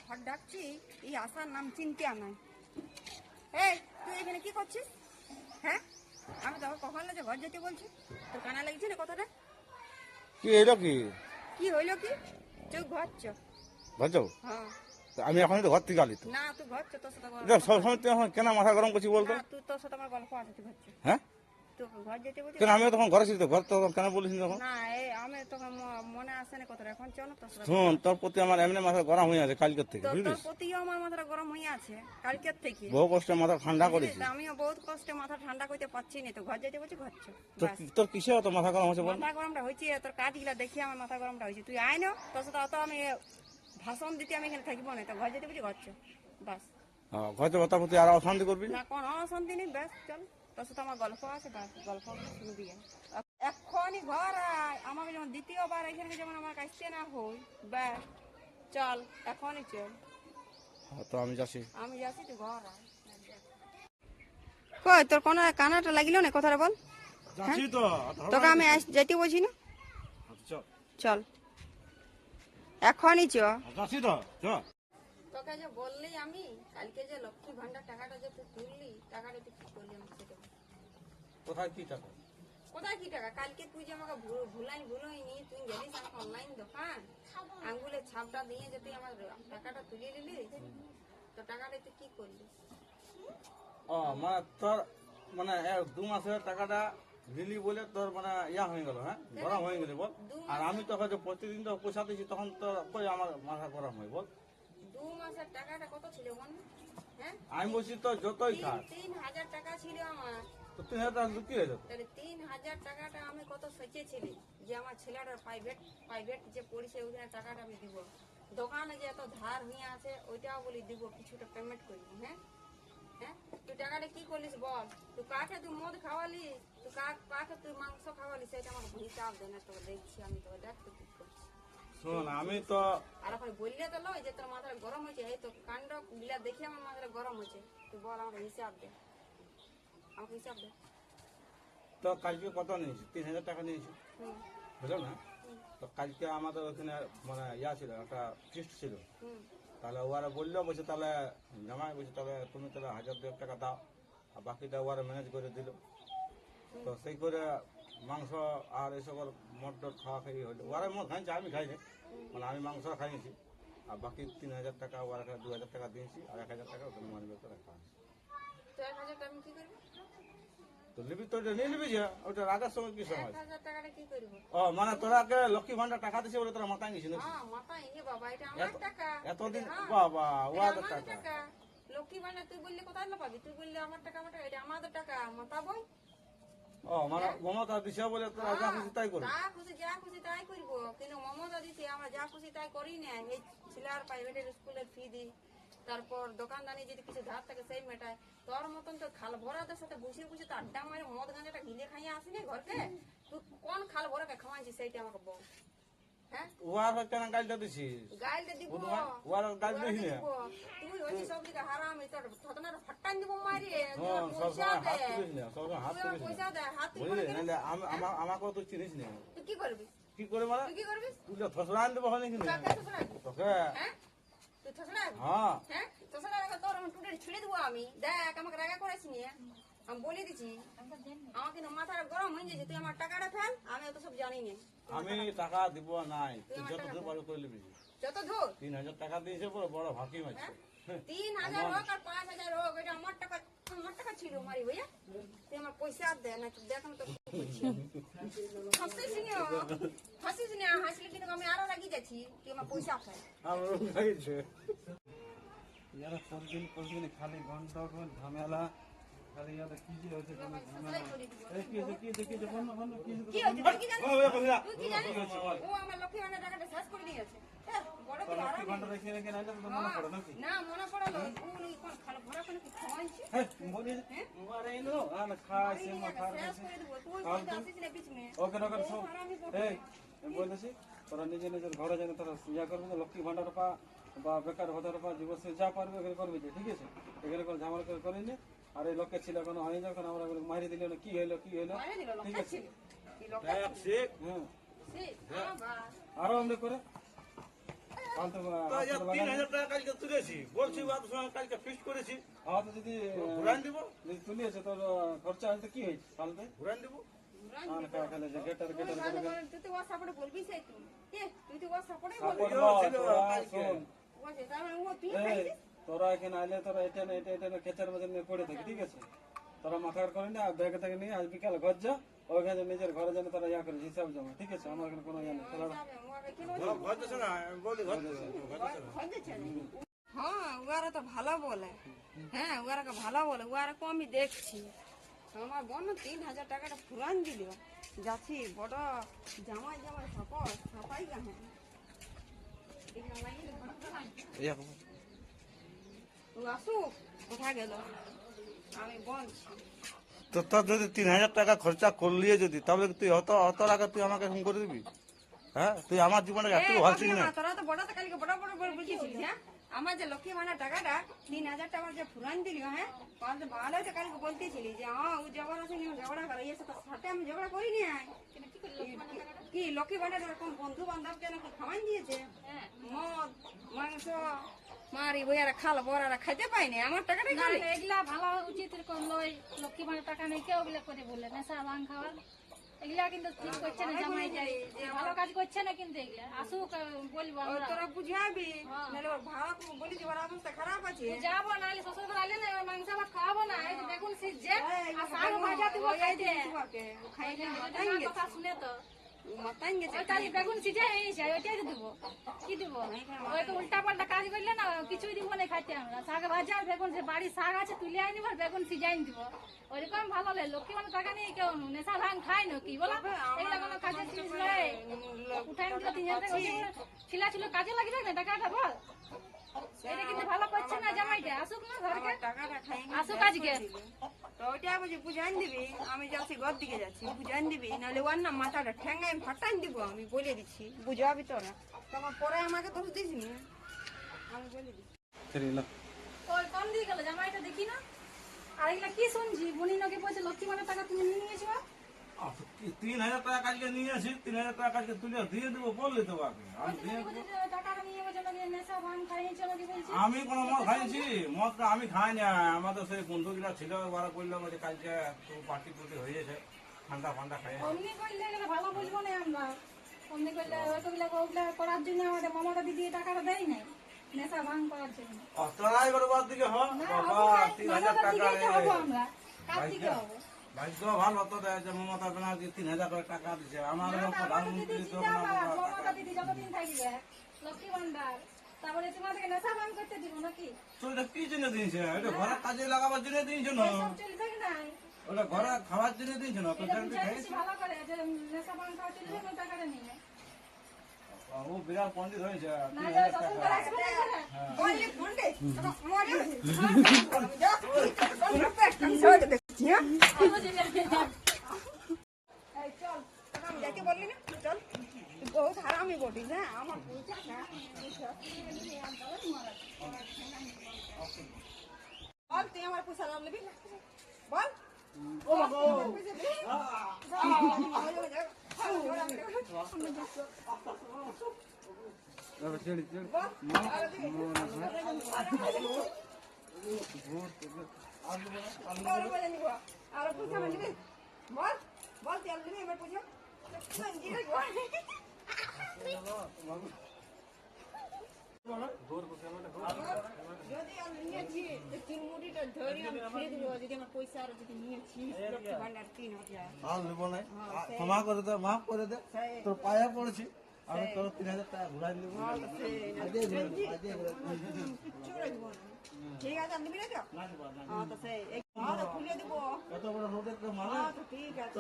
ঘর ডাকছি, এই আসার নাম চিনতে নাই। এই তুই এখানে কি করছিস? হ্যাঁ, আমি তোকে কখন যে ঘর যেতে বলছি, তোর কানা লাগছে না কথাটা? কি এলো কি কি হইলো কি? চোখ ঘর চ। ঘর যাবো? হ্যাঁ। আমি এখন তো ঘর থেকে আলি তো। না তুই ঘর চ, তোর সাথে সবসময় তুই এখন কেন মাথা গরম করছি বলতো? তুই তোর সাথে আমার গল্প আছে, তুই ঘর চ। হ্যাঁ, তোকে ঘর যেতে বলছি। কেন আমি তখন ঘরে ছিল তো, ঘর তো কেন বলিস তখন? না আমি তোকে মনে আসে না কথাটা, এখন চল তোর সাথে। শোন, তোর প্রতি আমার এমনি মাথা গরম হয়ে আছে কালকের থেকে, তোর বুঝলিস? প্রতিও আমার মাথাটা গরম হয়ে আছে কালকের থেকে। বহু কষ্টে মাথা ঠান্ডা করেছি। আমিও বহুত কষ্টে মাথা ঠান্ডা করতে পারছি না, তো ঘর যেতে বলছি ঘর চ। তোর কিসে অত মাথা গরম হচ্ছে বল? মাথা গরমটা হয়েছে তোর কাজগুলা দেখি আমার মাথা গরমটা হয়েছে। তুই আয় না, তোর সাথে অত আমি ভাষণ দিতে আমি এখানে থাকবো না, তো ঘর যেতে বলছি ঘর চ। বাস। ঘর যাবো, তার প্রতি আর অশান্তি করবি না কোন অশান্তি নেই, ব্যাস চল। তোর সাথে আমার গল্প আছে, বাস গল্প শুনবি। এক্ষুনি ঘর আয়, আমাকে যেমন দ্বিতীয়বার এখানে যেমন আমার কাছে না হই, ব্যাস চল এখনই চল। তো আমি যাচ্ছি। আমি যাচ্ছি, তুই ঘর আয়। কই তোর কোন কানাটা লাগিল না, কথাটা বল। যাচ্ছি তো। তোকে আমি যেতে বলছি না, চল এখনই চ। যাচ্ছি তো, চ। তোকে যে বললি আমি কালকে যে লক্ষ্মী ভান্ডার টাকাটা যে তুই তুললি, টাকাটা তুই কি করলি আমাকে সেটা বল। কোথায় কি টাকা? কোথায় কি টাকা? কালকে তুই যে আমাকে ভুলাইনি, তুই গেলিস আমার অনলাইন দোকান, আঙ্গুলের ছাপটা দিয়ে যে তুই আমার টাকাটা তুলে নিলি, তো টাকাটা তুই কি করলি? মানে তোর মানে 2 মাসের টাকাটা দিলি বলে তোর মানে ইয়া হয়ে গেল, হ্যাঁ, গরম হয়ে গেল বল। আর আমি তো হয়তো প্রতিদিন তো পয়সা দিচ্ছি, তখন তো কই আমার মাথা গরম হয় বল। 2 মাসের টাকাটা কত ছিল বল? হ্যাঁ, আমি বলছি তো যতই থাক, 3000 টাকা ছিল আমার। তো 3000 টাকা কি হয়ে যেত? তাহলে 3000 টাকাটা আমি কত সেচেছিলি যে আমার ছেলেটার প্রাইভেট যে পড়িছে ওখানে টাকাটা আমি দিব, দোকানে যে এত ধার হয়ে আছে ওইটাও বলি দিব, কিছুটা পেমেন্ট করবি। হ্যাঁ হ্যাঁ, তুই টাকাটা কি করলিস বল? তুই কাকে তুই মদ খাওয়ালি, তুই কাকে তুই মাংস খাওয়ালি, সেটা আমার হিসাব দে না, তোকে দেখছি আমি, তোকে দেখ তুই কি করছিস। শোন, আমি তো আর এখন বললে তো লয় যে তোর মাথাটা গরম হয়েছে, এই তো কাণ্ড গিলা দেখে আমার মাথাটা গরম হয়েছে। তুই বল আমাকে হিসাব দে, আমাকে হিসাব দে। তো কালকে কত নিয়েছি? 3000 টাকা নিয়েছি, হুম বুঝলো না? তো কালকে আমাদের ওখানে মানে ইয়া ছিল, একটা ফিস্ট ছিল। হুম তাহলে ওরা বললো, বলছে তাহলে জামাই বলছে তাহলে তুমি তাহলে 1000 টাকা দাও, আর বাকিটা ওরা ম্যানেজ করে দিল। তো সেই করে মাংস আর এসব মদ টদ খাওয়া খাই হলো। ওরা মদ খাইছে, আমি খাইনি, মানে আমি মাংস খাইছি। আর বাকি 3000 টাকা ওরা 2000 টাকা দিয়েছি, আর 1000 টাকা ওখানে মানবে তো রাখা আছে। তো 1000 টাকা আমি কি করবো? তো নিবি তো, ওটা নিয়ে নিবি যে, ওটা রাখার সময় কি সময়? 1000 টাকাটা কি করবো? মানে তোরাকে লক্ষ্মী ভান্ডার টাকা দিছে বলে তোরা মাথায় নিছিস নাকি? হ্যাঁ মাথায় নে বাবা, এটা আমার টাকা। এতদিন হ্যাঁ, বাবা এটা ওয়াদের আমার টাকা। টাকা। লক্ষ্মী ভান্ডার তুই বললি কোথায় না পাবি? তুই বললি আমার টাকা, এটা আমাদের টাকা, মাথা বই। মানে মমতা দিছে বলে তোরা যা খুশি তাই করবি? যা খুশি তাই করবো, কিন্তু মমতা দিছে, আমরা যা খুশি তাই করি না। এই ছেলের প্রাইভেটের স্কুলের ফি দিই, তারপর দোকানদানি যদি কিছু ধার থাকে সেই মেটায়। তোর মতন তো খাল ভরাদের সাথে বসে বসে তো আড্ডা মারে মদ গাঁজাটা গিলে খাইয়ে আসিনি ঘরকে। তুই কোন খাল ভরাকে খাওয়াইছিস সেইটা আমাকে বল। হ্যাঁ, ওয়ার কেন গাইলটা দিছিস? গাইলে দিব, ওয়ার গাইল দিস না। তুই হচ্ছিস সব দিকে হারামি, তোর থতনার ফাটান দিব মারি। সবসময় হাত তুলিস না, সবসময় হাত তুলিস পয়সা না, দে, হাত তুই বুঝলি? নাহলে আমাকেও তুই চিনিস না। তুই কি করবি? কি করে মানে? তুই কি করবি? তুই থসড়া আন দেবো নাকি না কাকে ঠসড়াবি? তোকে? হ্যাঁ, তুই ঠসড়াবি? হ্যাঁ, হ্যাঁ, ঠসড়া তোর আমি টুটে ছিঁড়ে দেবো আমি। দেখ আমাকে রাগা করেছি নিয়ে, আমি বলে দিচ্ছি। আমার কিন্তু মাথাটা গরম হয়ে যাচ্ছে, তুই আমার টাকাটা ফেল, আমি অত সব জানি না। আমি টাকা দিব নাই, তুই যত দূর পারবি করে নিবি। যত দূর 3000 টাকা দিয়েছে বড় বড় ফাঁকি মারছে। 3000 হোক আর 5000 হোক, এটা আমার টাকা ছিল মারি ভাইয়া। তুই আমার পয়সা দে না, দেখ আমি তো হাসিস না, হাসলে কিন্তু আমি আরো রাগি যাচ্ছি। তুই আমার পয়সা ফেল। আমারও খাইছে। ইয়ারা প্রতিদিন খালি ঘন্টা ঝামেলা, খালি ইয়ারা কি যে হচ্ছে কোনো ঝামেলা। এই কি হচ্ছে, কি হচ্ছে, কি হচ্ছে, বন্ধ, বন্ধ, কি হচ্ছে? কি হয়েছে? তুই কি জানিস? তুই কি জানিস? ও আমার লক্ষ্মী ভান্ডার টাকাটা শেষ করে দিয়েছে। বড় তো কি লক্ষ্মী হারামি। ভান্ডার রেখে রেখে নাইলে তো মনে পড়ে নাকি? না মনে পড়লো, তুই কোন খালো ভরা করে কি খাওয়াইছিস? হ্যাঁ, বলি মারে এনো আর খাইছে মাথার শেষ কাছে। করে দেবো, তুই বলতে আসিস না বিচ মে। ওকে নকর সব। হারামি বল। এই আমি বলতেছি তোরা নিজে নিজের ঘরে যেন তোরা ইয়া করবি না, লক্ষ্মী ভান্ডার পা বা বেকার ভাতার পা যুবশ্রী যা পারবে ওখানে করবি যে, ঠিক আছে? এখানে কোনো ঝামেলা করে করিনি। আর এই লোকের ছিল কোনো হয়ে যখন আমরা মারি দিলে কি হইলো, কি হইলো, মারে দিল, ঠিক লঙ্কা আছে? ছিল। কি লঙ্কা ছিল? হ্যাঁ, সে, বাবা। আরো আমরা করে ফালতু তো এই যে 3,000 টাকা কালকে তুলেছি বলছি ওদের সঙ্গে কালকে ফিক্সড করেছি হয়তো যদি ঘুরান দিব যদি তুলিয়েছে তোর খরচা হয়তো কি হয়েছে ফালতু ঘুরান দিব আর খালি যে গেটার তুই তো ওর সাপোর্টে বলবি সেই তুই তো ওর সাপোর্টে সাপোর্ট বলবি শোন বলছে তার মানে ও তুই এই, খাইছিস তোরা এখানে আইলে তোরা এটা না এটা খেচার মধ্যে নিয়ে পড়ে থাকি ঠিক আছে তোরা মাথার করে নি আর ব্যাগ থেকে নিয়ে আজ বিকাল ঘর যা ওইখানে নিজের ঘরে যেন তোরা ইয়া করে হিসাব জমা ঠিক আছে আমার এখানে কোনো ইয়া নেই তোরা ঘর দিছে না আমি বলি ঘর দিছে হ্যাঁ ওরা তো ভালো বলে হ্যাঁ ওরাকে ভালো বলে ওরাকে আমি দেখছি আমার বোন 3,000 টাকাটা ফুরান দিল যাচ্ছি বড় জামাই জামাই সাপাই গাহে ও আসুক কোথা গেল আমি বলছি তো তোর যদি 3,000 টাকা খরচা করলিয়ে যদি তাহলে তুই অত টাকা তুই আমাকে ফোন করে দিবি হ্যাঁ তুই আমার জীবনে একটু ভাবছিস না তোরা তো বড় তো কালকে বড় বড় বুঝেছিস হ্যাঁ আমার যে লক্ষ্মী ভান্ডার টাকাটা 3,000 টাকা যে ফুরান দিলি হ্যাঁ তাহলে ভালো তো কালকে বলতেছিলি যে হ্যাঁ ও ঝগড়া আছে ঝগড়া করে এসে তো সাথে আমি ঝগড়া করিনি কি লক্ষ্মী ভান্ডার এরকম বন্ধু বান্ধব যেন কি খাওয়ান দিয়েছে মদ মাংস মারি বইয়ারা খাল বড়ারা খাইতে পাইনি আমার টাকাটাই না, খালি এগুলা ভালো উচিত করলো লক্ষ্মী ভান্ডার টাকা নেই কেউ ওগুলা করে বলে নেশা ভাঙ খাওয়া এগুলা কিন্তু ঠিক করছে না জামাই যাই ভালো কাজ করছে না কিন্তু এগুলা আসুক বলবো আমরা তোরা বুঝাবি নাহলে ওর ভাড়া বলি যে ওর অবস্থা খারাপ আছে যাবো নাহলে শ্বশুর ঘর আলে না এবার মাংস ভাত খাওয়াবো না এই যে দেখুন সিজে আর শাক ভাজা দিব খাইতে খাইলে কথা শুনে তো মাতান গেছে ওই কালি বেগুন সিজে হয়েছে ওইটাই তো দিব কি দিব ওই তো উল্টা পাল্টা কাজ করলে না কিছুই দিব না খাইতে আমরা শাক ভাজা আর বেগুন যে বাড়ির শাক আছে তুলে আনি আর বেগুন সিজাই দিব ওইরকম ভালো লাগে লক্ষ্মী মানে টাকা নিয়ে কেউ নেশা ভাঙ খায় না কি বলো এগুলা কোনো কাজের জিনিস নয় উঠাই দিল 3,000 টাকা ছিল ছিল কাজে লাগে না টাকাটা বল এটা কিন্তু ভালো করছে না জামাইটা আসুক না ঘরকে টাকাটা খাইনি আসুক আজকে তো ওইটা বুঝি বুঝাইন দিবি আমি যাচ্ছি ঘর দিকে যাচ্ছি বুঝাইন দিবি নাহলে ওর না মাথাটা ঠেঙ্গাই ফাটাইন দিব আমি বলে দিচ্ছি বুঝাবি তোরা তখন পরে আমাকে তো দিস নি আমি বলে দিচ্ছি ওই কম দিয়ে গেল জামাইটা দেখি না আর এগুলা কি শুনছি বুনি নাকি বলছে লক্ষ্মী মানে টাকা তুমি নিয়ে নিয়েছো 3,000 টাকা কালকে নিয়ে আসি 3,000 টাকা কালকে তুলে দিয়ে দেবো বললি তো বাকি আমি দিয়ে দেবো টাকাটা নিয়ে গেছে নাকি নেশা ভাঙ খাইয়েছে নাকি বলছে আমি কোনো মদ খাইছি মদটা আমি খাই না আমাদের সেই বন্ধুগুলা ছিল ওরা বললাম যে কালকে একটু পার্টি পুটি হয়েছে ঠান্ডা ফান্ডা খাই অমনি করলে গেলে ভালো বুঝবো না আমরা অমনি করলে হয়তো ওগুলা করার জন্য আমাদের মমতা দিদি টাকাটা দেয় নাই নেশা ভাঙ করার জন্য অস্ত্রাই করবার দিকে হ না, বাবা অবশ্যই 3,000 টাকা মমতা দিদিই তো হবো আমরা কার দিকে হবো ভাগ্য ভালো তো দেয় যে মমতা ব্যানার্জি 3,000 করে টাকা দিচ্ছে আমার না, মমতা প্রধানমন্ত্রী দিদি তো জিন্দাবাদ, মমতা দিদি যতদিন থাকবে লক্ষ্মী ভান্ডার তারপরে তোমাদেরকে নেশা ভাঙ করতে দিব নাকি তো এটা কি জন্য দিয়েছে এটা ঘরে কাজে লাগাবার জন্য দিয়েছে না সব চলে থাকে নাই ওটা ঘরে খাওয়ার জন্য দিয়েছে না তো এটা সেটা বুঝাই খাইছে বেশি ভালো করে যে নেশা ভাঙ খাওয়া চলে যাবে টাকাটা নিয়ে ও বিরাট পণ্ডিত হয়েছে না 3,000 শ্বশুর টাকা ঘরে আসবে না ঘরে? বললি ফোনটে মরে আমি যা কোন পেট আমি সবাইকে দেখছি হ্যাঁ এই চল তোরা আমি যাকে বললি না চল তুই বহুত হারামি বটিস হ্যাঁ আমার পয়সা না বল তুই আমার পয়সা নাম নিবি বল ও আর পয়সা নিবি বল বল তুই আর নিবি আমার পয়সা যদি আমি নিয়েছি তিন মুঠিটা ধরে আমি খেয়ে দেবো যদি আমার পয়সা আর যদি নিয়েছি লক্ষ্মী ভান্ডার 3,000 আর নেব না ক্ষমা করে দে মাফ করে দে তোর পায়ে পড়েছি আমি তোর 3,000 টাকা ঘুরাই দেবো ঠিক আছে আমি নিবি না তো হ্যাঁ তো সেই খুলে দেবো এত বড় রোডে তো মানে হ্যাঁ তো ঠিক আছে